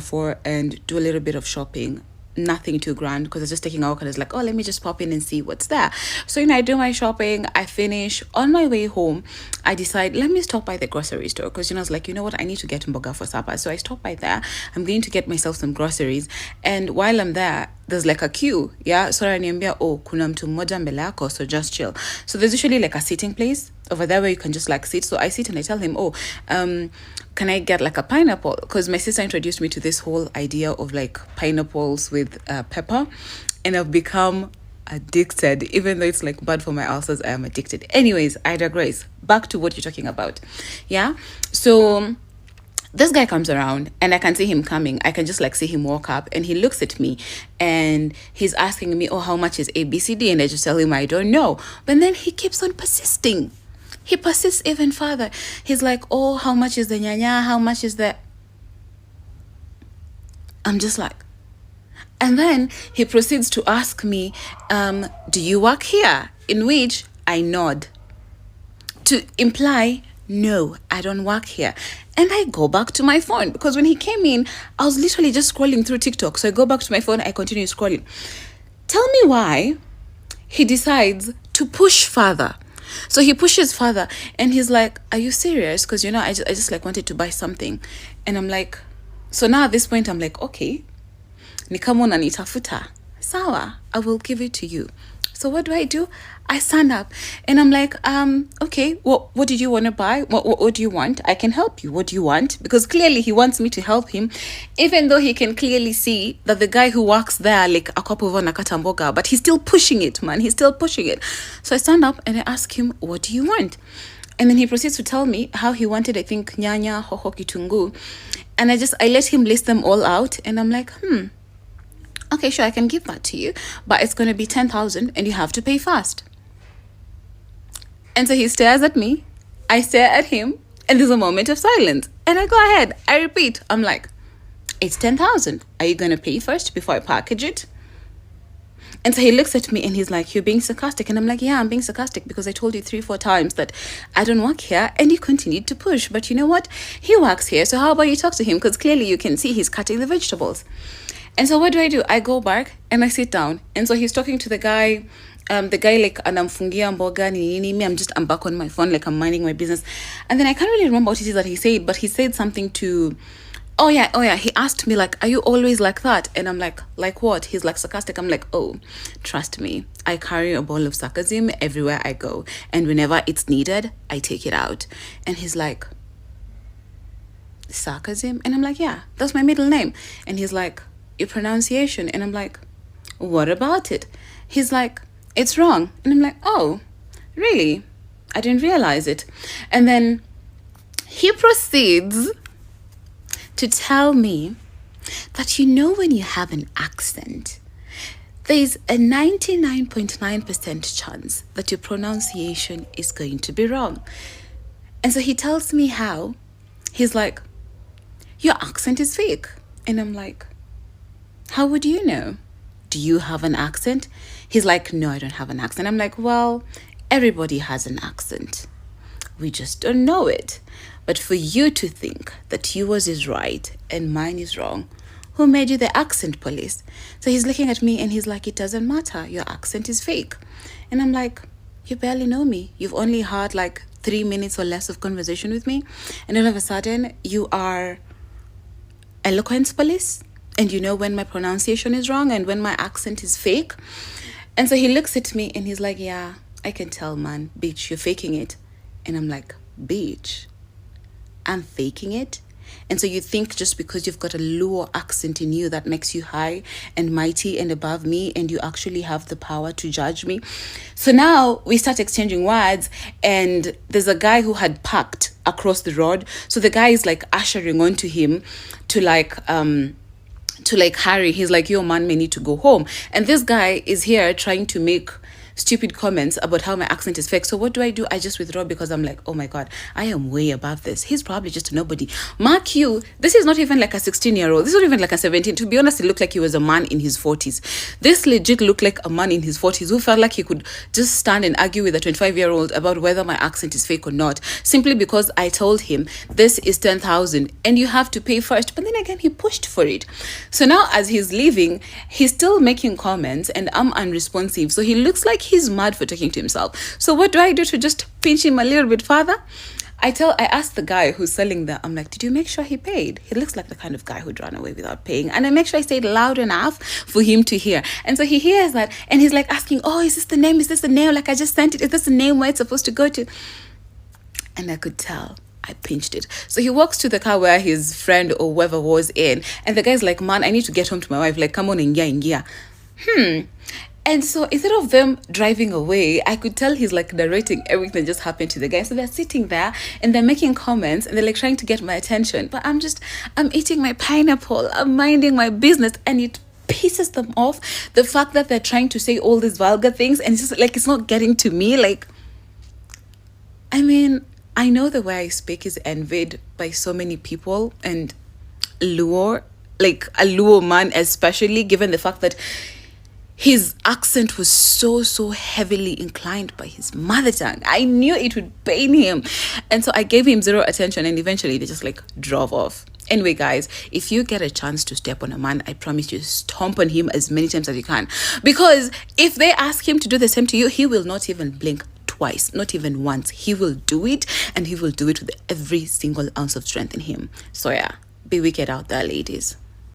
for and do a little bit of shopping. Nothing too grand because it's just taking a walk and it's like, oh, let me just pop in and see what's there. So, I do my shopping, I finish. On my way home, I decide, let me stop by the grocery store because, I was like, you know what, I need to get mboga for supper. So I stop by there. I'm going to get myself some groceries. And while I'm there, there's like a queue. Yeah. So ananiambia, oh, kuna mtu mmoja mbele yako, so just chill. So there's usually like a sitting place over there where you can just like sit. So I sit and I tell him, oh, can I get like a pineapple? Because my sister introduced me to this whole idea of like pineapples with pepper, and I've become addicted. Even though it's like bad for my ulcers, I am addicted. Anyways, I digress. Back to what you're talking about. Yeah. So this guy comes around and I can see him coming. I can just like see him walk up and he looks at me and he's asking me, oh, how much is ABCD? And I just tell him I don't know. But then he keeps on persisting. He persists even further. He's like, oh, how much is the nyanya? How much is the... I'm just like... And then he proceeds to ask me, do you work here? In which I nod to imply, no, I don't work here. And I go back to my phone because when he came in, I was literally just scrolling through TikTok. So I go back to my phone, I continue scrolling. Tell me why he decides to push further. So he pushes further and he's like, are you serious? Because, I just like wanted to buy something. And I'm like, so now at this point, I'm like, okay, ni kama unanitafuta. Sawa, I will give it to you. So what do? I stand up and I'm like, okay, what did you want to buy? What do you want? I can help you. What do you want? Because clearly he wants me to help him, even though he can clearly see that the guy who works there, like a couple of nakata mboga, but he's still pushing it, man. He's still pushing it. So I stand up and I ask him, what do you want? And then he proceeds to tell me how he wanted, I think, nyanya, hoho, kitungu. And I let him list them all out. And I'm like, okay, sure, I can give that to you, but it's going to be 10,000 and you have to pay fast. And so he stares at me, I stare at him, and there's a moment of silence. And I go ahead, I repeat, I'm like, it's 10,000. Are you going to pay first before I package it? And so he looks at me and he's like, you're being sarcastic. And I'm like, yeah, I'm being sarcastic because I told you 3-4 times that I don't work here. And you continued to push. But you know what? He works here. So how about you talk to him? Because clearly you can see he's cutting the vegetables. And so what do? I go back and I sit down. And so he's talking to the guy like anamfungia mboga nini. Me, I'm back on my phone, like I'm minding my business. And then I can't really remember what it is that he said, but he said something to, oh yeah, he asked me like, are you always like that? And I'm like what? He's like sarcastic. I'm like, oh, trust me, I carry a ball of sarcasm everywhere I go, and whenever it's needed, I take it out. And he's like, sarcasm? And I'm like, yeah, that's my middle name. And he's like, your pronunciation. And I'm like, what about it? He's like, it's wrong. And I'm like, oh, really? I didn't realize it. And then he proceeds to tell me that when you have an accent, there's a 99.9% chance that your pronunciation is going to be wrong. And so he tells me how. He's like, your accent is fake. And I'm like, how would you know? Do you have an accent? He's like, no, I don't have an accent. I'm like, well, everybody has an accent. We just don't know it. But for you to think that yours is right and mine is wrong, who made you the accent police? So he's looking at me and he's like, it doesn't matter. Your accent is fake. And I'm like, you barely know me. You've only had like 3 minutes or less of conversation with me. And all of a sudden, you are eloquence police. And you know when my pronunciation is wrong and when my accent is fake. And so he looks at me and he's like, yeah, I can tell, man. Bitch, you're faking it. And I'm like, bitch, I'm faking it? And so you think just because you've got a lower accent in you that makes you high and mighty and above me, and you actually have the power to judge me? So now we start exchanging words, and there's a guy who had parked across the road. So the guy is like ushering onto him to hurry. He's like, yo, man, may need to go home. And this guy is here trying to make stupid comments about how my accent is fake. So what do? I just withdraw because I'm like, oh my God, I am way above this. He's probably just a nobody. Mark you, this is not even like a 16-year-old. This is not even like a 17. To be honest, it looked like he was a man in his 40s. This legit looked like a man in his 40s who felt like he could just stand and argue with a 25-year-old about whether my accent is fake or not, simply because I told him this is 10,000 and you have to pay first. But then again, he pushed for it. So now as he's leaving, he's still making comments and I'm unresponsive. So he looks like he's mad for talking to himself. So what do I do to just pinch him a little bit further? I asked the guy who's selling that, I'm like, did you make sure he paid? He looks like the kind of guy who'd run away without paying. And I make sure I say it loud enough for him to hear. And so he hears that and he's like asking, oh, is this the name? Is this the name? Like I just sent it. Is this the name where it's supposed to go to? And I could tell. I pinched it. So he walks to the car where his friend or whoever was in. And the guy's like, man, I need to get home to my wife. Like, come on, ingia. And so instead of them driving away, I could tell he's like narrating everything that just happened to the guy. So they're sitting there and they're making comments and they're like trying to get my attention. But I'm eating my pineapple. I'm minding my business. And it pisses them off. The fact that they're trying to say all these vulgar things and it's just like, it's not getting to me. Like, I mean, I know the way I speak is envied by so many people and a Luo man, especially given the fact that his accent was so heavily inclined by his mother tongue. I knew it would pain him. And so I gave him zero attention and eventually they just like drove off. Anyway, guys, if you get a chance to step on a man, I promise you, stomp on him as many times as you can. Because if they ask him to do the same to you, he will not even blink twice, not even once. He will do it and he will do it with every single ounce of strength in him. So yeah, be wicked out there, ladies.